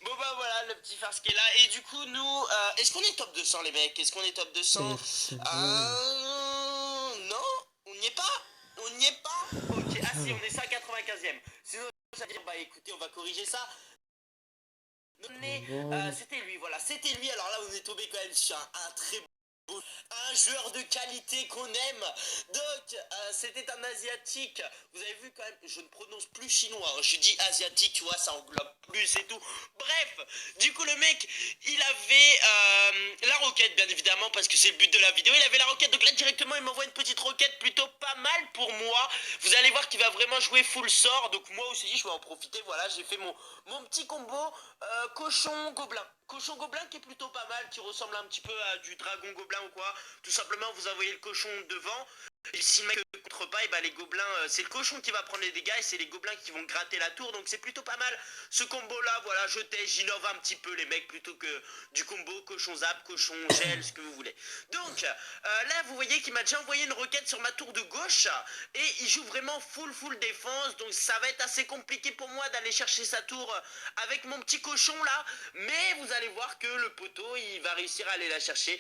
Bon bah voilà, le petit farce qui est là. Et du coup, nous, est-ce qu'on est top 200 les mecs? Est-ce qu'on est top 200? Ouais. Non, on n'y est pas. On n'y est pas. Ok, ah si, on est 195e. Sinon, ça veut dire, bah écoutez, on va corriger ça. Bon. C'était lui, voilà, c'était lui. Alors là, on est tombé quand même sur un très beau, un joueur de qualité qu'on aime. Donc, c'était un asiatique. Vous avez vu quand même, je ne prononce plus chinois, hein. Je dis asiatique, tu vois, ça englobe plus et tout. Bref, du coup, le mec, il avait la roquette, bien évidemment, parce que c'est le but de la vidéo. Il avait la roquette, donc là, directement, il m'envoie une petite roquette plutôt pas mal pour moi. Vous allez voir qu'il va vraiment jouer full sort. Donc, moi aussi, je vais en profiter. Voilà, j'ai fait mon petit combo cochon gobelin. Cochon gobelin qui est plutôt pas mal, qui ressemble un petit peu à du dragon gobelin ou quoi. Tout simplement, vous envoyez le cochon devant. Et si le mec ne contre pas, et bah les gobelins, c'est le cochon qui va prendre les dégâts et c'est les gobelins qui vont gratter la tour. Donc c'est plutôt pas mal. Ce combo là, voilà, j'innove un petit peu les mecs plutôt que du combo cochon zap, cochon gel, ce que vous voulez. Donc là, vous voyez qu'il m'a déjà envoyé une requête sur ma tour de gauche et il joue vraiment full défense. Donc ça va être assez compliqué pour moi d'aller chercher sa tour avec mon petit cochon là. Mais vous allez voir que le poteau, il va réussir à aller la chercher.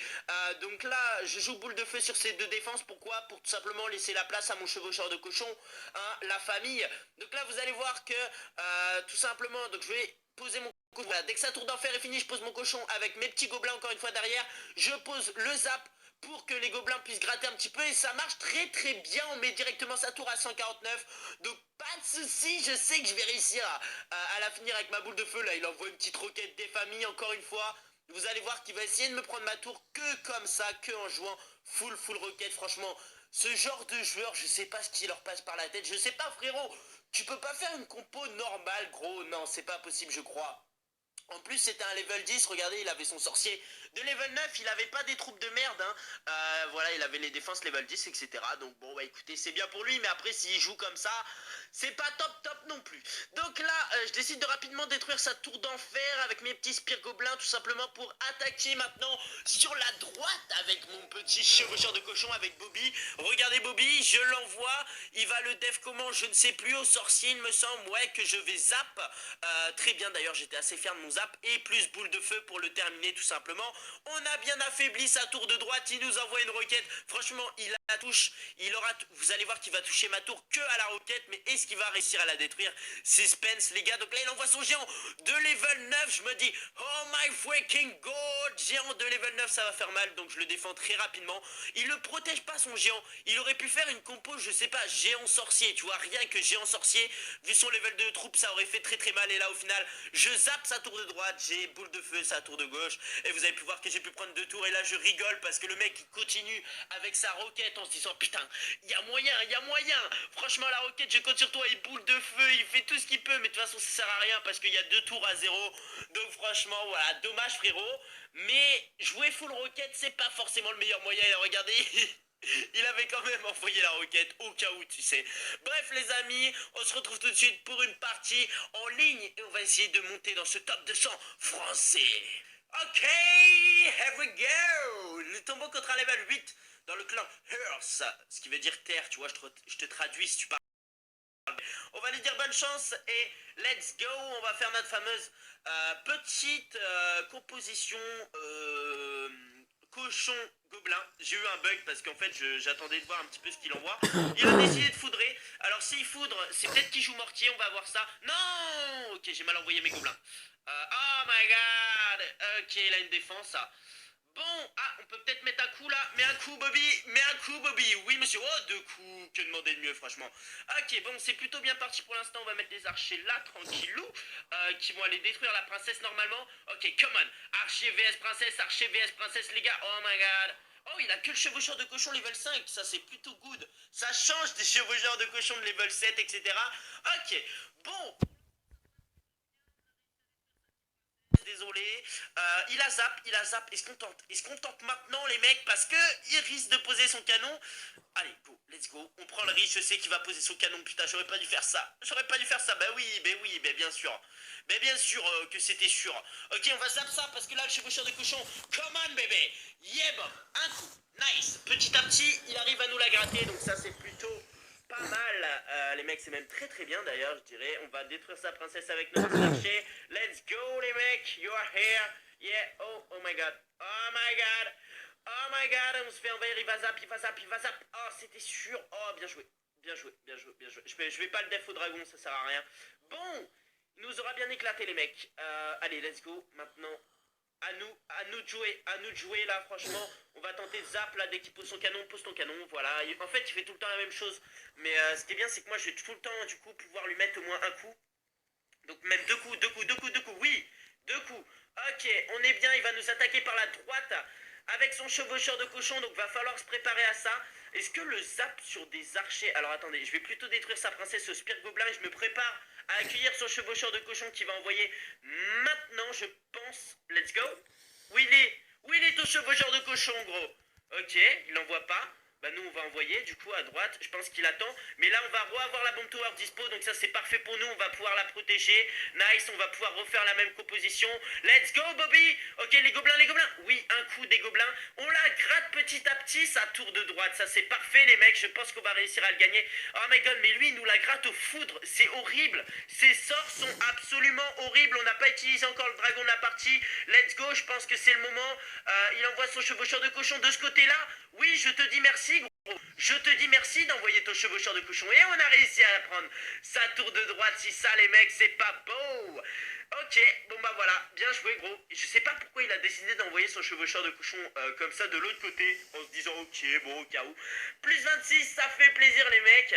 Donc là, je joue boule de feu sur ces deux défenses. Pourquoi? Pour tout simplement laisser la place à mon chevaucheur de cochon, hein, la famille. Donc là, vous allez voir que tout simplement, donc je vais poser mon cochon. Voilà, dès que sa tour d'enfer est finie, je pose mon cochon avec mes petits gobelins encore une fois derrière. Je pose le zap pour que les gobelins puissent gratter un petit peu et ça marche très bien. On met directement sa tour à 149. Donc pas de souci, je sais que je vais réussir à la finir avec ma boule de feu. Là, il envoie une petite roquette des familles encore une fois. Vous allez voir qu'il va essayer de me prendre ma tour que comme ça, que en jouant full roquette. Franchement, ce genre de joueur, je sais pas ce qui leur passe par la tête. Je sais pas, frérot. Tu peux pas faire une compo normale, gros. Non, c'est pas possible, je crois. En plus, c'était un level 10, regardez, il avait son sorcier de level 9, il avait pas des troupes de merde, hein. Voilà, il avait les défenses level 10, etc. Donc bon, bah écoutez, c'est bien pour lui, mais après, s'il joue comme ça, c'est pas top non plus. Donc là, je décide de rapidement détruire sa tour d'enfer avec mes petits spires gobelins, tout simplement pour attaquer maintenant sur la droite avec mon petit chevaucheur de cochon avec Bobby. Regardez Bobby, je l'envoie, il va le def comment, je ne sais plus, au sorcier, il me semble, ouais, que je vais zap. Très bien d'ailleurs, j'étais assez fier de mon zap et plus boule de feu pour le terminer tout simplement. On a bien affaibli sa tour de droite, il nous envoie une roquette. Franchement, il la touche, vous allez voir qu'il va toucher ma tour que à la roquette, mais est-ce qu'il va réussir à la détruire? Suspense les gars, donc là il envoie son géant de level 9, je me dis, oh my freaking god, géant de level 9, ça va faire mal, donc je le défends très rapidement. Il ne protège pas son géant, il aurait pu faire une compo, je sais pas, géant sorcier, tu vois, rien que géant sorcier, vu son level de troupe, ça aurait fait très mal, et là au final, je zappe sa tour de droite, j'ai boule de feu sa tour de gauche, et vous avez pu voir que j'ai pu prendre 2 tours, et là je rigole parce que le mec il continue avec sa roquette en se disant putain, il y a moyen, franchement la roquette, je compte sur toi, il boule de feu, il fait tout ce qu'il peut, mais de toute façon ça sert à rien parce qu'il y a 2 tours à 0, donc franchement voilà, dommage frérot, mais jouer full roquette c'est pas forcément le meilleur moyen, et regardez, il avait quand même envoyé la roquette au cas où, tu sais. Bref, les amis, on se retrouve tout de suite pour une partie en ligne et on va essayer de monter dans ce top 200 français. Ok, here we go. Nous tombons contre un level 8 dans le clan Hearth, ce qui veut dire terre, tu vois, je te traduis si tu parles. On va lui dire bonne chance et let's go. On va faire notre fameuse petite composition cochon gobelin. J'ai eu un bug parce qu'en fait j'attendais de voir un petit peu ce qu'il envoie. Il a décidé de foudrer. Alors s'il foudre, c'est peut-être qu'il joue mortier, on va voir ça. Non. Ok, j'ai mal envoyé mes gobelins. Oh my god. Ok, il a une défense. Bon, ah, on peut peut-être mettre un coup là. Mets un coup, Bobby. Mets un coup, Bobby. Oui, monsieur. Oh, 2 coups. Que demander de mieux, franchement. Ok, bon, c'est plutôt bien parti pour l'instant. On va mettre des archers là, tranquillou. Qui vont aller détruire la princesse normalement. Ok, come on. Archer vs princesse, les gars. Oh my god. Oh, il a que le chevaucheur de cochon level 5. Ça, c'est plutôt good. Ça change des chevaucheurs de cochon de level 7, etc. Ok, bon. Désolé. Il a zap. Est-ce qu'on tente maintenant, les mecs? Parce que il risque de poser son canon. Allez, go, let's go. On prend le risque, je sais qu'il va poser son canon. Putain, j'aurais pas dû faire ça. Bah oui, bien sûr. Mais bien sûr que c'était sûr. Ok, on va zap ça parce que là, le chevaucheur de cochon. Come on, bébé. Yeah, Bob. Un coup. Nice. Petit à petit, il arrive à nous la gratter. Donc ça, c'est plutôt pas mal, les mecs, c'est même très très bien d'ailleurs, je dirais. On va détruire sa princesse avec notre archer. Let's go, les mecs, you are here. Yeah, oh my god, oh my god, oh my god, on se fait envahir, il va zap, il va zap, il va zap. Oh, c'était sûr, oh, bien joué, bien joué, bien joué, bien joué. Je vais pas le def au dragon, ça sert à rien. Bon, il nous aura bien éclaté, les mecs. Allez, let's go, maintenant. À nous de jouer là, franchement. On va tenter zap là, dès qu'il pose son canon, pose ton canon, voilà. En fait, il fait tout le temps la même chose. Mais ce qui est bien, c'est que moi, je vais tout le temps, du coup, pouvoir lui mettre au moins un coup. Donc même deux coups, deux coups, deux coups, deux coups, oui, deux coups. Ok, on est bien, il va nous attaquer par la droite avec son chevaucheur de cochon, donc va falloir se préparer à ça. Est-ce que le zap sur des archers... Alors attendez, je vais plutôt détruire sa princesse au Spire Gobelin et je me prépare à accueillir son chevaucheur de cochon qui va envoyer maintenant, je pense. Let's go. Où il est ton chevaucheur de cochon, gros? Ok, il n'envoie pas. Bah nous on va envoyer du coup à droite, je pense qu'il attend. Mais là on va reavoir la bombe tower dispo, donc ça c'est parfait pour nous, on va pouvoir la protéger. Nice, on va pouvoir refaire la même composition. Let's go Bobby. Ok les gobelins, oui un coup des gobelins. On la gratte petit à petit, sa tour de droite, ça c'est parfait les mecs, je pense qu'on va réussir à le gagner. Oh my god, mais lui il nous la gratte au foudre, c'est horrible. Ses sorts sont absolument horribles, on n'a pas utilisé encore le dragon de la partie. Let's go, je pense que c'est le moment. Il envoie son chevaucheur de cochon de ce côté-là. Oui, je te dis merci, gros. Je te dis merci d'envoyer ton chevaucheur de cochon. Et on a réussi à prendre sa tour de droite. Si ça, les mecs, c'est pas beau. Ok, bon bah voilà, bien joué, gros. Je sais pas pourquoi il a décidé d'envoyer son chevaucheur de cochon comme ça de l'autre côté, en se disant ok, bon, au cas où. Plus 26, ça fait plaisir, les mecs.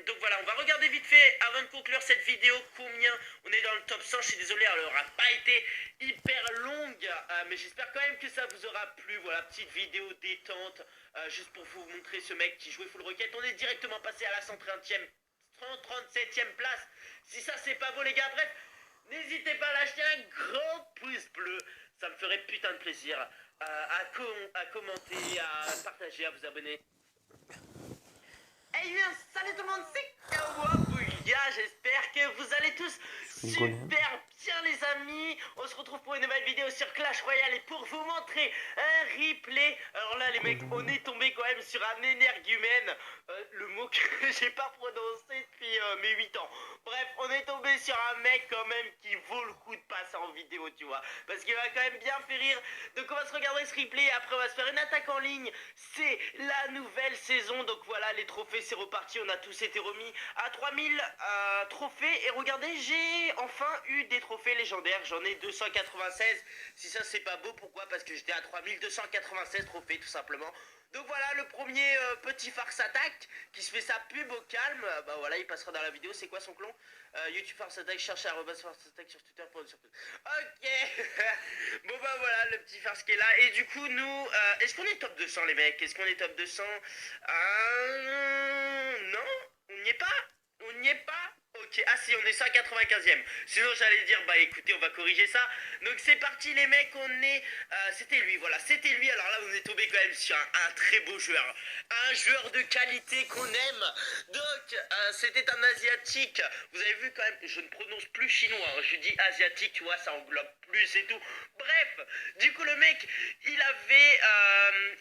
Donc voilà, on va regarder vite fait, avant de conclure cette vidéo, combien on est dans le top 100. Je suis désolé, elle n'aura pas été hyper longue, mais j'espère quand même que ça vous aura plu. Voilà, petite vidéo détente, juste pour vous montrer ce mec qui jouait full rocket. On est directement passé à la 130e, 137e place. Si ça c'est pas beau les gars, bref, n'hésitez pas à lâcher un gros pouce bleu, ça me ferait putain de plaisir. À commenter, à partager, à vous abonner. Hey salut tout le monde, c'est Kawabouya, j'espère que vous allez tous super bien les amis. On se retrouve pour une nouvelle vidéo sur Clash Royale et pour vous montrer un replay. Alors là les mecs, on est tombé quand même sur un énergumène, le mot que j'ai pas prononcé depuis mes 8 ans. Bref, on est tombé sur un mec quand même qui vaut le coup de passer en vidéo, tu vois, parce qu'il va quand même bien faire rire. Donc on va se regarder ce replay et après on va se faire une attaque en ligne. C'est la nouvelle saison, donc voilà, les trophées c'est reparti, on a tous été remis à 3000 trophées. Et regardez, j'ai enfin eu des trophées légendaires, j'en ai 296. Si ça c'est pas beau, pourquoi? Parce que j'étais à 3296 trophées tout simplement. Donc voilà, le premier petit farce attaque qui se fait sa pub au calme. Bah voilà, il passera dans la vidéo. C'est quoi son clon? YouTube farce attaque, cherche à farce attaque sur Twitter pour une surprise. Ok. Bon bah voilà, le petit farce qui est là. Et du coup, nous, est-ce qu'on est top 200 les mecs? Est-ce qu'on est top 200? Non, on n'y est pas. On n'y est pas. Ok, ah si, on est 195e. Sinon j'allais dire, bah écoutez, on va corriger ça. Donc c'est parti les mecs, on est... c'était lui, voilà, c'était lui. Alors là, on est tombé quand même sur un très beau joueur. Un joueur de qualité qu'on aime. Donc, c'était un asiatique. Vous avez vu quand même, je ne prononce plus chinois. Hein. Je dis asiatique, tu vois, ça englobe plus et tout. Bref, du coup le mec, il avait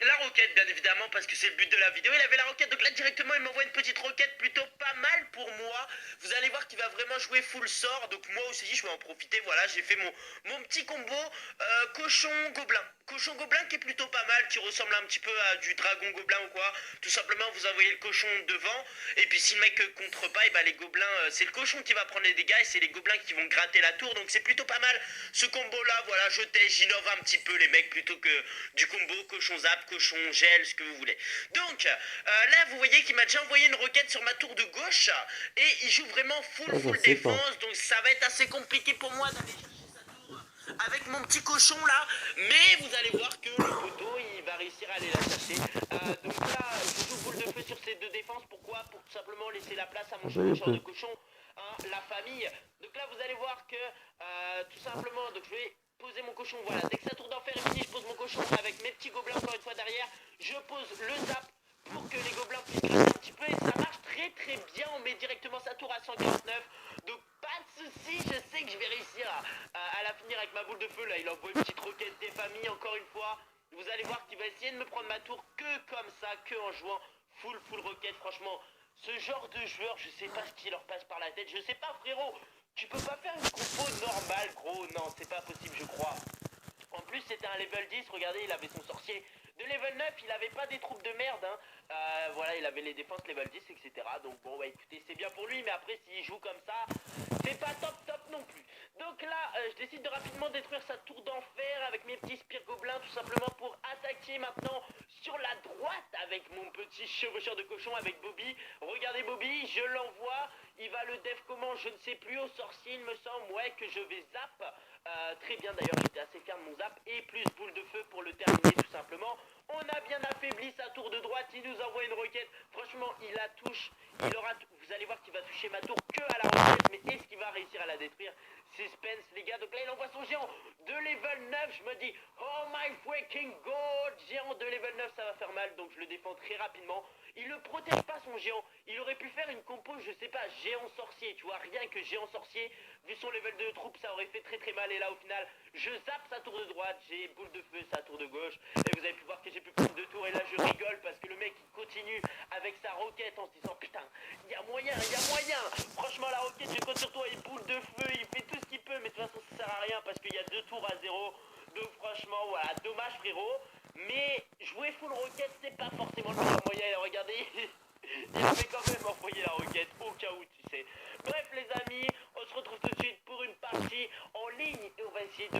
la roquette, bien évidemment, parce que c'est le but de la vidéo. Il avait la roquette, donc là directement, il m'envoie une petite roquette plutôt pas mal pour moi. Vous allez voir qu'il va vraiment jouer full sort. Donc moi aussi je vais en profiter. Voilà, j'ai fait mon petit combo cochon gobelin. Cochon gobelin qui est plutôt pas mal, qui ressemble un petit peu à du dragon gobelin ou quoi. Tout simplement vous envoyez le cochon devant. Et puis si le mec contre pas, et bah les gobelins, c'est le cochon qui va prendre les dégâts et c'est les gobelins qui vont gratter la tour. Donc c'est plutôt pas mal ce combo là. Voilà, je teste, j'innove un petit peu les mecs plutôt que du combo cochon zap, cochon gel, ce que vous voulez. Donc là vous voyez qu'il m'a déjà envoyé une requête sur ma tour de gauche. Et il joue vraiment full défense, donc ça va être assez compliqué pour moi d'aller chercher sa tour avec mon petit cochon là. Mais vous allez voir que le poteau il va réussir à aller la chercher. Donc là je joue boule de feu sur ces deux défenses. Pourquoi? Pour tout simplement laisser la place à mon chevaucheur de cochon, hein, la famille. Donc là vous allez voir que tout simplement, donc je vais poser mon cochon, voilà, dès que sa tour d'enfer est finie, je pose mon cochon avec mes petits gobelins encore une fois derrière, je pose le zap pour que les gobelins puissent gratter un petit peu et ça marche très bien, on met directement sa tour à 149, donc pas de soucis, je sais que je vais réussir à la finir avec ma boule de feu. Là il envoie une petite roquette des familles encore une fois, vous allez voir qu'il va essayer de me prendre ma tour que comme ça, que en jouant full roquette. Franchement Ce genre de joueur, je sais pas ce qui leur passe par la tête. Je sais pas, frérot. Tu peux pas faire une compo normale, gros. Non, c'est pas possible, je crois. En plus, c'était un level 10. Regardez, il avait son sorcier. De level 9, il avait pas des troupes de merde. Hein. Voilà, il avait les défenses level 10, etc. Donc bon, bah écoutez, c'est bien pour lui. Mais après, s'il joue comme ça, c'est pas top top non plus. Donc là, je décide de rapidement détruire sa tour d'enfer avec mes petits spires gobelins, tout simplement pour attaquer maintenant sur la droite avec mon petit chevaucheur de cochon avec Bobby. Regardez Bobby, je l'envoie. Il va le def comment, je ne sais plus, au sorcier, il me semble, ouais, que je vais zap. Très bien d'ailleurs, j'étais assez fier de mon zap. Et plus boule de feu pour le terminer tout simplement. On a bien affaibli sa tour de droite, il nous envoie une roquette. Franchement, il la touche. Il aura, vous allez voir qu'il va toucher ma tour que à la roquette. Mais est-ce qu'il va réussir à la détruire? Suspense les gars, donc là il envoie son géant de level 9, je me dis oh my freaking god, géant de level 9 ça va faire mal, donc je le défends très rapidement. Il ne protège pas son géant, il aurait pu faire une compo, je sais pas, géant sorcier, tu vois, rien que géant sorcier, vu son level de troupe ça aurait fait très très mal, et là au final je zappe sa tour de droite, j'ai boule de feu sa tour de gauche, et vous avez pu voir que j'ai pu prendre 2 tours, et là je rigole parce que le mec il continue avec sa roquette en se disant putain, il y a moyen, franchement la roquette je compte sur toi, il boule de feu, il fait tout ce qu'il peut, mais de toute façon ça sert à rien parce qu'il y a 2 tours à 0, donc franchement voilà, dommage frérot, mais jouer full roquette c'est pas forcément le meilleur moyen, et regardez, il avait quand même envoyé la roquette au cas où tu sais. Bref les amis, on se retrouve tout de suite pour une partie en ligne et on va essayer de